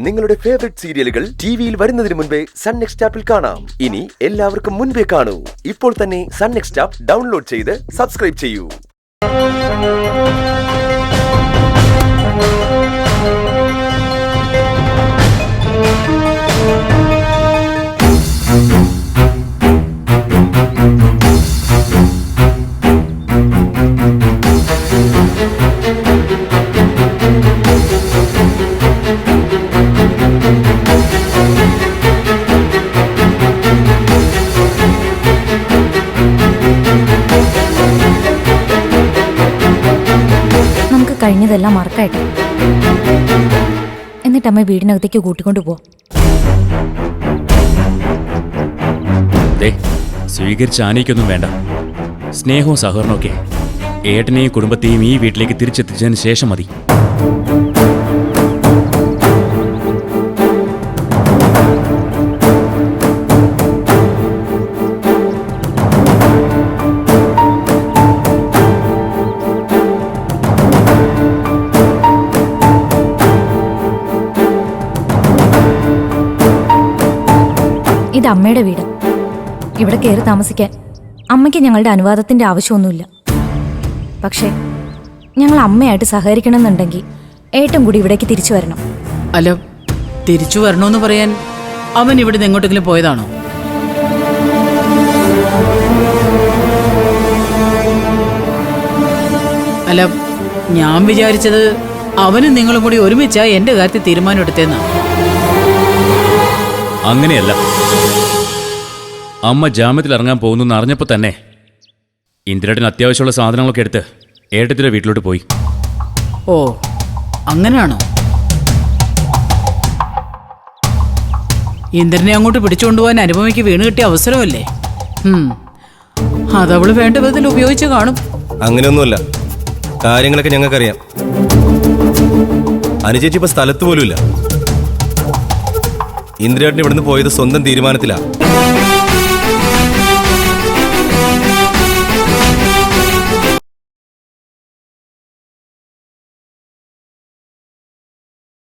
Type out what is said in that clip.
നിങ്ങളുടെ ഫേവറേറ്റ് സീരിയലുകൾ ടിവിയിൽ വരുന്നതിന് മുൻപേ സൺ നെക്സ്റ്റ് ആപ്പിൽ കാണാം. ഇനി എല്ലാവർക്കും മുൻപേ കാണൂ. ഇപ്പോൾ തന്നെ സൺ നെക്സ്റ്റ് ആപ്പ് ഡൗൺലോഡ് ചെയ്ത് സബ്സ്ക്രൈബ് ചെയ്യൂ. കഴിഞ്ഞതെല്ലാം മറക്കായിട്ട് എന്നിട്ട് അമ്മ വീടിനകത്തേക്ക് കൂട്ടിക്കൊണ്ടു പോ. സ്വീകരിച്ച ആനയ്ക്കൊന്നും വേണ്ട. സ്നേഹവും സഹകരണമൊക്കെ ഏട്ടനെയും കുടുംബത്തെയും ഈ വീട്ടിലേക്ക് തിരിച്ചെത്തിച്ചതിന് ശേഷം മതി. ഇത് അമ്മയുടെ വീട്. ഇവിടെ കയറി താമസിക്കാൻ അമ്മയ്ക്ക് ഞങ്ങളുടെ അനുവാദത്തിന്റെ ആവശ്യമൊന്നുമില്ല. പക്ഷേ ഞങ്ങൾ അമ്മയായിട്ട് സഹകരിക്കണമെന്നുണ്ടെങ്കിൽ ഏട്ടൻ കൂടി ഇവിടേക്ക് തിരിച്ചു വരണം. അല്ല, തിരിച്ചു വരണമെന്ന് പറയാൻ അവൻ ഇവിടെ നിന്ന് എങ്ങോട്ടെങ്കിലും പോയതാണോ? അല്ല, ഞാൻ വിചാരിച്ചത് അവനും നിങ്ങളും കൂടി ഒരുമിച്ചാ എന്റെ കാര്യത്തിൽ തീരുമാനം എടുത്തേന്നാ. അങ്ങനെയല്ല. അമ്മ ജാമ്യത്തിൽ ഇറങ്ങാൻ പോകുന്നു അറിഞ്ഞപ്പോൾ തന്നെ ഇന്ദിരേട്ടന് അത്യാവശ്യമുള്ള സാധനങ്ങളൊക്കെ എടുത്ത് ഏട്ടത്തിൻ്റെ വീട്ടിലോട്ട് പോയി. ഓ, അങ്ങനെയാണോ? ഇന്ദ്രനെ അങ്ങോട്ട് പിടിച്ചുകൊണ്ടുപോകാൻ അനുപമയ്ക്ക് വീണ് കിട്ടിയ അവസരമല്ലേ? അതവള് വേണ്ട വിധത്തിൽ ഉപയോഗിച്ച് കാണും. അങ്ങനെയൊന്നുമല്ല, കാര്യങ്ങളൊക്കെ ഞങ്ങൾക്കറിയാം. അനുചേച്ചി ഇപ്പൊ സ്ഥലത്ത് പോലുമില്ല. ഇന്ദ്രേട്ടൻ ഇവിടുന്ന് പോയത് സ്വന്തം തീരുമാനത്തിലാണ്.